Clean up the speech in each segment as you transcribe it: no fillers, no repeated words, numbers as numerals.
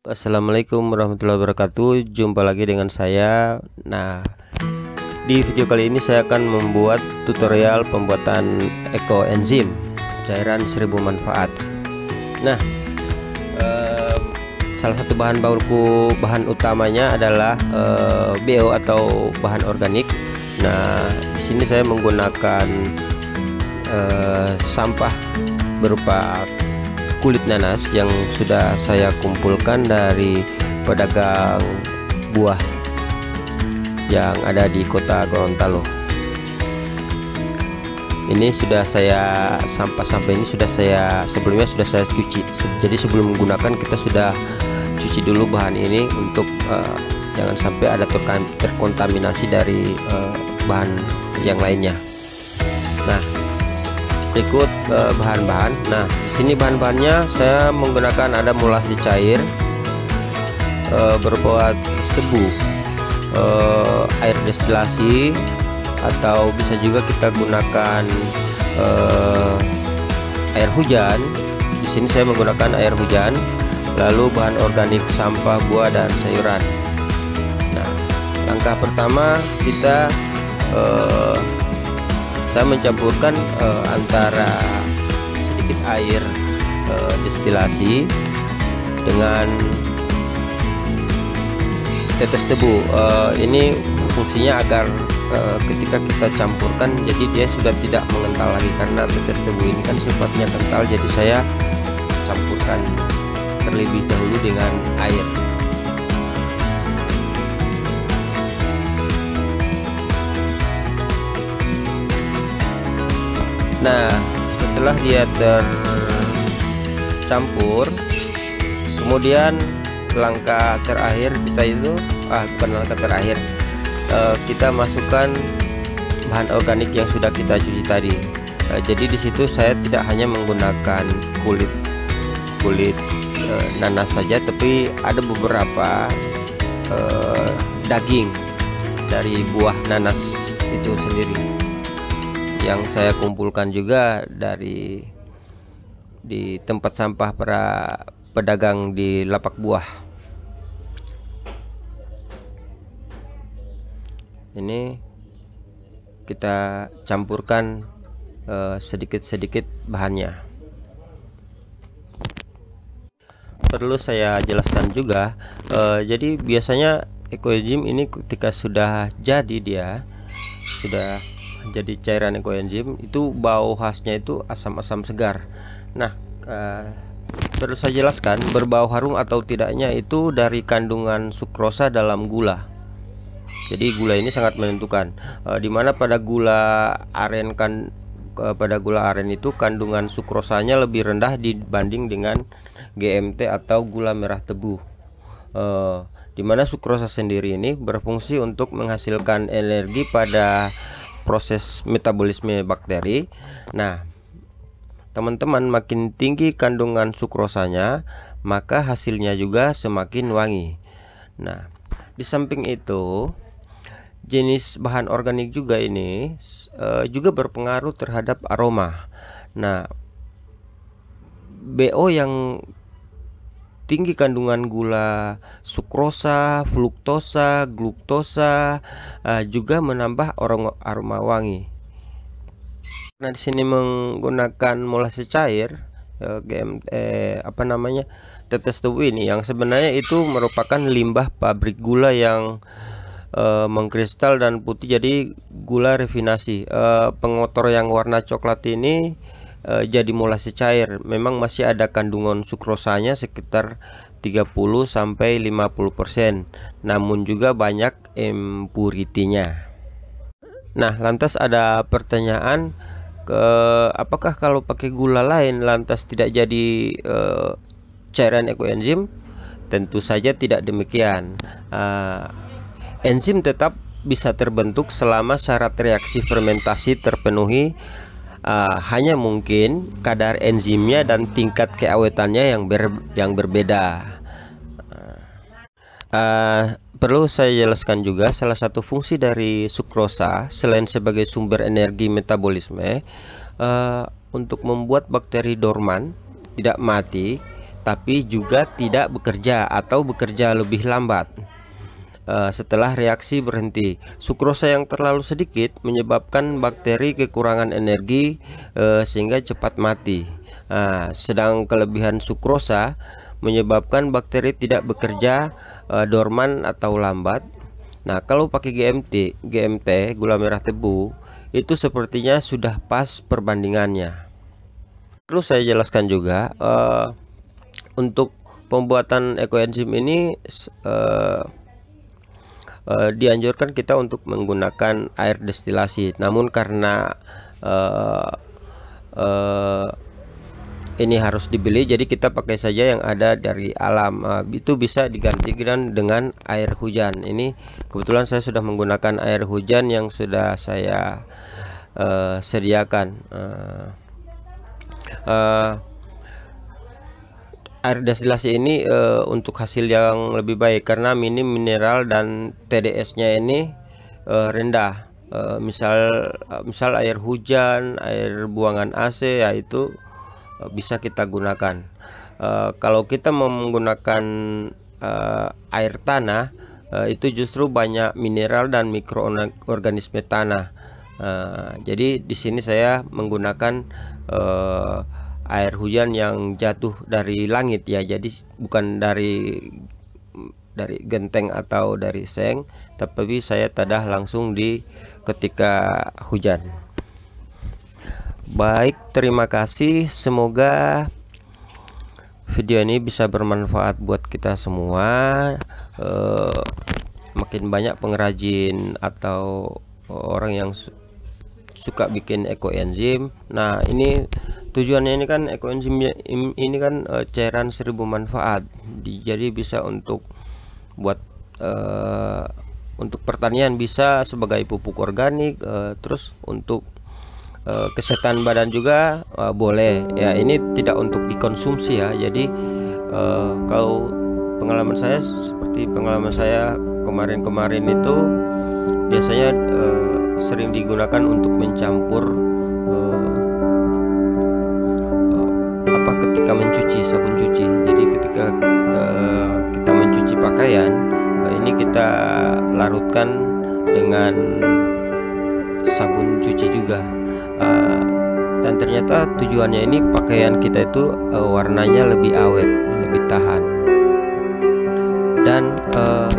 Assalamualaikum warahmatullahi wabarakatuh. Jumpa lagi dengan saya. Nah, di video kali ini saya akan membuat tutorial pembuatan ekoenzim cairan 1000 manfaat. Nah, salah satu bahan utamanya adalah BO atau bahan organik. Nah, di sini saya menggunakan sampah berupa kulit nanas yang sudah saya kumpulkan dari pedagang buah yang ada di kota Gorontalo. Ini sudah saya sampah-sampah ini sudah saya sebelumnya sudah saya cuci. Jadi sebelum menggunakan kita sudah cuci dulu bahan ini untuk jangan sampai ada terkontaminasi dari bahan yang lainnya. Nah, berikut bahan-bahan. Nah, di sini bahan-bahannya saya menggunakan ada molase cair berbuat tebu, air destilasi, atau bisa juga kita gunakan air hujan. Di sini saya menggunakan air hujan. Lalu bahan organik sampah buah dan sayuran. Nah, langkah pertama kita saya mencampurkan antara sedikit air destilasi dengan tetes tebu. Ini fungsinya agar ketika kita campurkan jadi dia sudah tidak mengental lagi, karena tetes tebu ini kan sifatnya kental. Jadi saya campurkan terlebih dahulu dengan air. Nah, setelah dia tercampur, kemudian langkah terakhir kita itu bukan langkah terakhir, kita masukkan bahan organik yang sudah kita cuci tadi. Jadi di situ saya tidak hanya menggunakan kulit nanas saja, tapi ada beberapa daging dari buah nanas itu sendiri yang saya kumpulkan juga di tempat sampah para pedagang di lapak buah. Ini kita campurkan sedikit-sedikit bahannya. Perlu saya jelaskan juga, jadi biasanya ekoenzim ini ketika sudah jadi, dia sudah jadi cairan ekoenzim, itu bau khasnya itu asam-asam segar. Nah, perlu saya jelaskan, berbau harum atau tidaknya itu dari kandungan sukrosa dalam gula. Jadi gula ini sangat menentukan, dimana pada gula aren itu kandungan sukrosanya lebih rendah dibanding dengan GMT atau gula merah tebu. Dimana sukrosa sendiri ini berfungsi untuk menghasilkan energi pada proses metabolisme bakteri. Nah, teman-teman, makin tinggi kandungan sukrosanya, maka hasilnya juga semakin wangi. Nah, di samping itu, jenis bahan organik juga ini juga berpengaruh terhadap aroma. Nah, BO yang tinggi kandungan gula sukrosa, fruktosa, gluktosa juga menambah aroma wangi. Nah, di sini menggunakan molase cair, tetes tebu ini, yang sebenarnya itu merupakan limbah pabrik gula yang mengkristal dan putih, jadi gula rafinasi. Pengotor yang warna coklat ini jadi molase cair. Memang masih ada kandungan sukrosanya sekitar 30-50%, namun juga banyak impuritinya. Nah, lantas ada pertanyaan, apakah kalau pakai gula lain lantas tidak jadi cairan ekoenzim? Tentu saja tidak demikian. Enzim tetap bisa terbentuk selama syarat reaksi fermentasi terpenuhi. Hanya mungkin kadar enzimnya dan tingkat keawetannya yang berbeda. Perlu saya jelaskan juga, salah satu fungsi dari sukrosa selain sebagai sumber energi metabolisme, untuk membuat bakteri dorman tidak mati, tapi juga tidak bekerja atau bekerja lebih lambat setelah reaksi berhenti. Sukrosa yang terlalu sedikit menyebabkan bakteri kekurangan energi sehingga cepat mati. Sedang kelebihan sukrosa menyebabkan bakteri tidak bekerja dorman atau lambat. Nah, kalau pakai GMT gula merah tebu itu sepertinya sudah pas perbandingannya. Terus saya jelaskan juga untuk pembuatan ekoenzim ini dianjurkan kita untuk menggunakan air destilasi. Namun karena ini harus dibeli, jadi kita pakai saja yang ada dari alam. Itu bisa digantikan dengan air hujan. Ini kebetulan saya sudah menggunakan air hujan yang sudah saya sediakan. Air destilasi ini untuk hasil yang lebih baik karena minim mineral dan TDS-nya ini rendah. Misal air hujan, air buangan AC, yaitu bisa kita gunakan. Kalau kita menggunakan air tanah, itu justru banyak mineral dan mikroorganisme tanah. Jadi di sini saya menggunakan air hujan yang jatuh dari langit ya, jadi bukan dari genteng atau dari seng, tapi saya tadah langsung di ketika hujan. Baik, terima kasih. Semoga video ini bisa bermanfaat buat kita semua. Makin banyak pengrajin atau orang yang suka bikin ekoenzim. Nah, ini tujuannya ini kan ekoenzim ini kan cairan 1000 manfaat. Jadi bisa untuk buat untuk pertanian, bisa sebagai pupuk organik, terus untuk kesehatan badan juga boleh ya. Ini tidak untuk dikonsumsi ya. Jadi kalau pengalaman saya, seperti pengalaman saya kemarin itu biasanya sering digunakan untuk mencampur ketika mencuci, sabun cuci. Jadi ketika kita mencuci pakaian, ini kita larutkan dengan sabun cuci juga. Dan ternyata tujuannya ini pakaian kita itu warnanya lebih awet, lebih tahan. Dan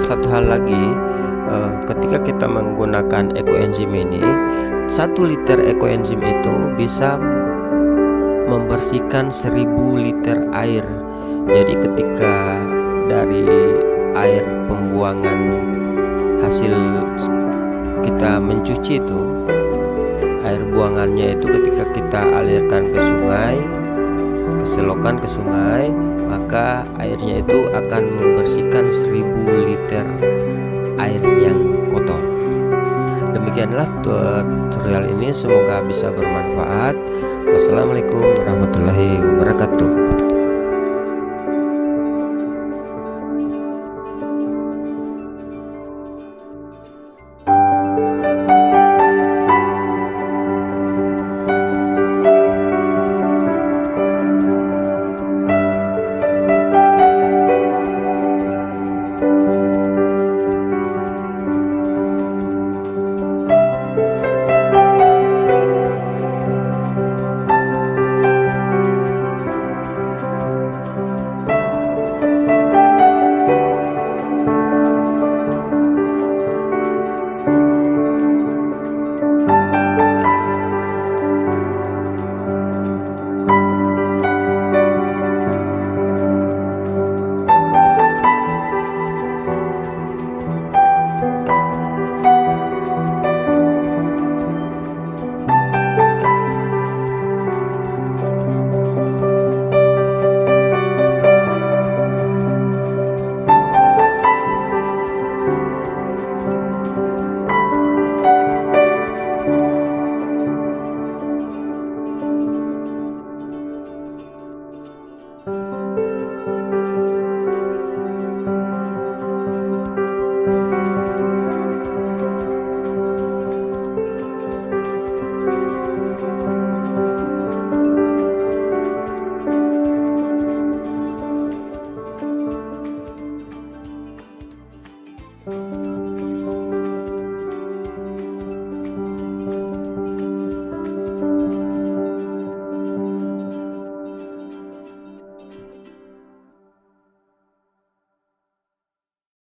satu hal lagi, ketika kita menggunakan ekoenzim ini, 1 liter ekoenzim itu bisa membersihkan 1000 liter air. Jadi ketika dari air pembuangan hasil kita mencuci itu, air buangannya itu ketika kita alirkan ke sungai, ke selokan, ke sungai, maka airnya itu akan membersihkan 1000 liter air yang kotor. Demikianlah tutorial ini, semoga bisa bermanfaat. Wassalamualaikum warahmatullahi wabarakatuh.